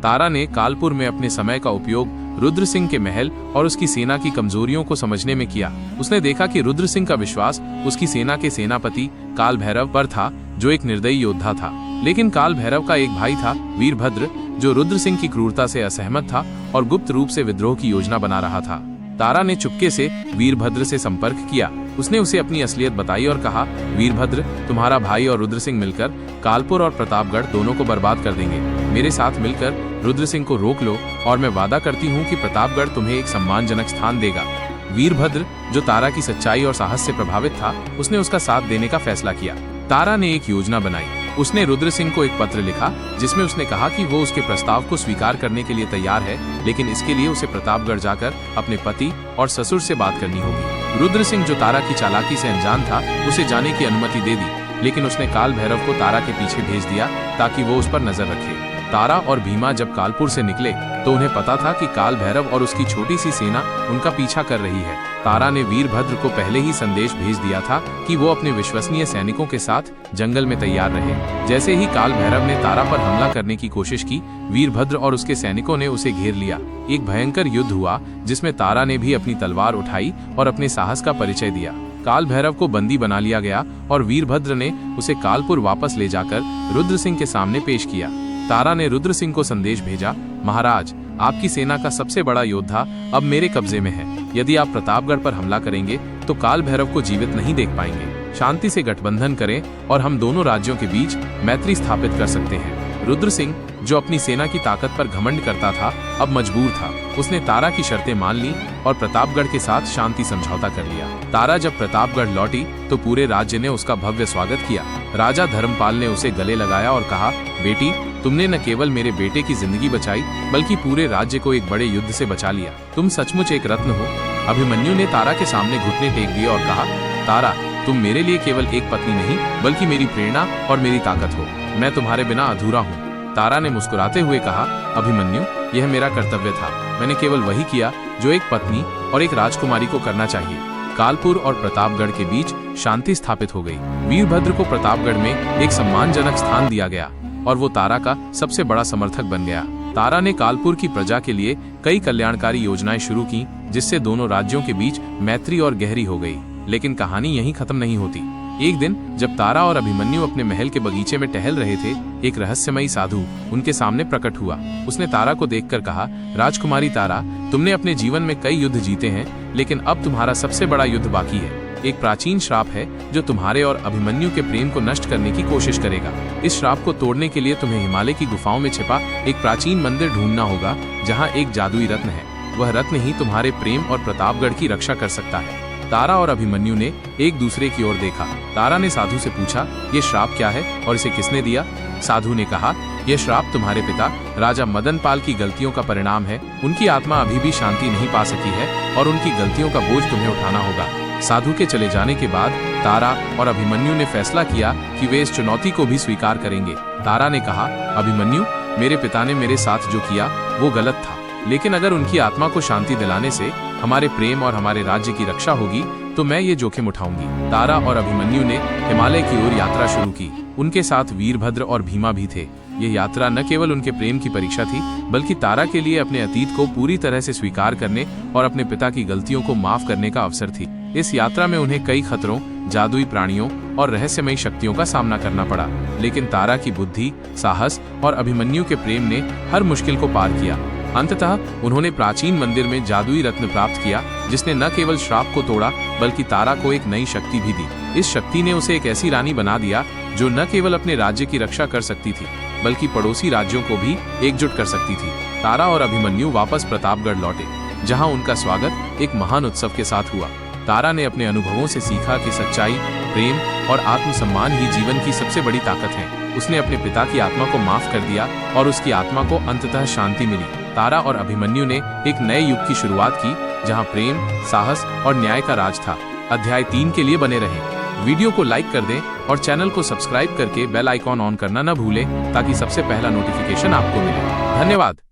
तारा ने कालपुर में अपने समय का उपयोग रुद्र सिंह के महल और उसकी सेना की कमजोरियों को समझने में किया। उसने देखा कि रुद्र सिंह का विश्वास उसकी सेना के सेनापति काल भैरव पर था, जो एक निर्दयी योद्धा था। लेकिन काल भैरव का एक भाई था, वीरभद्र, जो रुद्र सिंह की क्रूरता से असहमत था और गुप्त रूप से विद्रोह की योजना बना रहा था। तारा ने चुपके से वीरभद्र से संपर्क किया। उसने उसे अपनी असलियत बताई और कहा, वीरभद्र, तुम्हारा भाई और रुद्र सिंह मिलकर कालपुर और प्रतापगढ़ दोनों को बर्बाद कर देंगे। मेरे साथ मिलकर रुद्र सिंह को रोक लो और मैं वादा करती हूँ कि प्रतापगढ़ तुम्हें एक सम्मानजनक स्थान देगा। वीरभद्र, जो तारा की सच्चाई और साहस से प्रभावित था, उसने उसका साथ देने का फैसला किया। तारा ने एक योजना बनाई। उसने रुद्र सिंह को एक पत्र लिखा जिसमें उसने कहा कि वो उसके प्रस्ताव को स्वीकार करने के लिए तैयार है, लेकिन इसके लिए उसे प्रतापगढ़ जाकर अपने पति और ससुर से बात करनी होगी। रुद्र सिंह, जो तारा की चालाकी से अनजान था, उसे जाने की अनुमति दे दी, लेकिन उसने काल भैरव को तारा के पीछे भेज दिया ताकि वो उस पर नजर रखे। तारा और भीमा जब कालपुर से निकले तो उन्हें पता था कि काल भैरव और उसकी छोटी सी सेना उनका पीछा कर रही है। तारा ने वीरभद्र को पहले ही संदेश भेज दिया था कि वो अपने विश्वसनीय सैनिकों के साथ जंगल में तैयार रहे। जैसे ही काल भैरव ने तारा पर हमला करने की कोशिश की, वीरभद्र और उसके सैनिकों ने उसे घेर लिया। एक भयंकर युद्ध हुआ जिसमें तारा ने भी अपनी तलवार उठाई और अपने साहस का परिचय दिया। काल भैरव को बंदी बना लिया गया और वीरभद्र ने उसे कालपुर वापस ले जाकर रुद्र सिंह के सामने पेश किया। तारा ने रुद्र सिंह को संदेश भेजा, महाराज, आपकी सेना का सबसे बड़ा योद्धा अब मेरे कब्जे में है। यदि आप प्रतापगढ़ पर हमला करेंगे तो काल भैरव को जीवित नहीं देख पाएंगे। शांति से गठबंधन करें और हम दोनों राज्यों के बीच मैत्री स्थापित कर सकते हैं। रुद्र सिंह, जो अपनी सेना की ताकत पर घमंड करता था, अब मजबूर था। उसने तारा की शर्तें मान ली और प्रतापगढ़ के साथ शांति समझौता कर लिया। तारा जब प्रतापगढ़ लौटी तो पूरे राज्य ने उसका भव्य स्वागत किया। राजा धर्मपाल ने उसे गले लगाया और कहा, बेटी, तुमने न केवल मेरे बेटे की जिंदगी बचाई बल्कि पूरे राज्य को एक बड़े युद्ध से बचा लिया। तुम सचमुच एक रत्न हो। अभिमन्यु ने तारा के सामने घुटने टेक दिए और कहा, तारा, तुम मेरे लिए केवल एक पत्नी नहीं बल्कि मेरी प्रेरणा और मेरी ताकत हो। मैं तुम्हारे बिना अधूरा हूँ। तारा ने मुस्कुराते हुए कहा, अभिमन्यु, यह मेरा कर्तव्य था। मैंने केवल वही किया जो एक पत्नी और एक राजकुमारी को करना चाहिए। कालपुर और प्रतापगढ़ के बीच शांति स्थापित हो गई। वीरभद्र को प्रतापगढ़ में एक सम्मानजनक स्थान दिया गया और वो तारा का सबसे बड़ा समर्थक बन गया। तारा ने कालपुर की प्रजा के लिए कई कल्याणकारी योजनाएं शुरू की, जिससे दोनों राज्यों के बीच मैत्री और गहरी हो गई। लेकिन कहानी यहीं खत्म नहीं होती। एक दिन जब तारा और अभिमन्यु अपने महल के बगीचे में टहल रहे थे, एक रहस्यमयी साधु उनके सामने प्रकट हुआ। उसने तारा को देखकर कहा, राजकुमारी तारा, तुमने अपने जीवन में कई युद्ध जीते हैं, लेकिन अब तुम्हारा सबसे बड़ा युद्ध बाकी है। एक प्राचीन श्राप है जो तुम्हारे और अभिमन्यु के प्रेम को नष्ट करने की कोशिश करेगा। इस श्राप को तोड़ने के लिए तुम्हें हिमालय की गुफाओं में छिपा एक प्राचीन मंदिर ढूंढना होगा, जहाँ एक जादुई रत्न है। वह रत्न ही तुम्हारे प्रेम और प्रतापगढ़ की रक्षा कर सकता है। तारा और अभिमन्यु ने एक दूसरे की ओर देखा। तारा ने साधु से पूछा, ये श्राप क्या है और इसे किसने दिया? साधु ने कहा, यह श्राप तुम्हारे पिता राजा मदनपाल की गलतियों का परिणाम है। उनकी आत्मा अभी भी शांति नहीं पा सकी है और उनकी गलतियों का बोझ तुम्हें उठाना होगा। साधु के चले जाने के बाद तारा और अभिमन्यु ने फैसला किया कि वे इस चुनौती को भी स्वीकार करेंगे। तारा ने कहा, अभिमन्यु, मेरे पिता ने मेरे साथ जो किया वो गलत था, लेकिन अगर उनकी आत्मा को शांति दिलाने से हमारे प्रेम और हमारे राज्य की रक्षा होगी तो मैं ये जोखिम उठाऊंगी। तारा और अभिमन्यु ने हिमालय की ओर यात्रा शुरू की। उनके साथ वीरभद्र और भीमा भी थे। यह यात्रा न केवल उनके प्रेम की परीक्षा थी, बल्कि तारा के लिए अपने अतीत को पूरी तरह से स्वीकार करने और अपने पिता की गलतियों को माफ करने का अवसर थी। इस यात्रा में उन्हें कई खतरों, जादुई प्राणियों और रहस्यमयी शक्तियों का सामना करना पड़ा, लेकिन तारा की बुद्धि, साहस और अभिमन्यु के प्रेम ने हर मुश्किल को पार किया। अंततः उन्होंने प्राचीन मंदिर में जादुई रत्न प्राप्त किया, जिसने न केवल श्राप को तोड़ा बल्कि तारा को एक नई शक्ति भी दी। इस शक्ति ने उसे एक ऐसी रानी बना दिया जो न केवल अपने राज्य की रक्षा कर सकती थी बल्कि पड़ोसी राज्यों को भी एकजुट कर सकती थी। तारा और अभिमन्यु वापस प्रतापगढ़ लौटे, जहां उनका स्वागत एक महान उत्सव के साथ हुआ। तारा ने अपने अनुभवों से सीखा कि सच्चाई, प्रेम और आत्मसम्मान ही जीवन की सबसे बड़ी ताकत है। उसने अपने पिता की आत्मा को माफ कर दिया और उसकी आत्मा को अंततः शांति मिली। तारा और अभिमन्यु ने एक नए युग की शुरुआत की, जहां प्रेम, साहस और न्याय का राज था। अध्याय 3 के लिए बने रहें। वीडियो को लाइक कर दें और चैनल को सब्सक्राइब करके बेल आइकॉन ऑन करना न भूलें, ताकि सबसे पहला नोटिफिकेशन आपको मिले। धन्यवाद।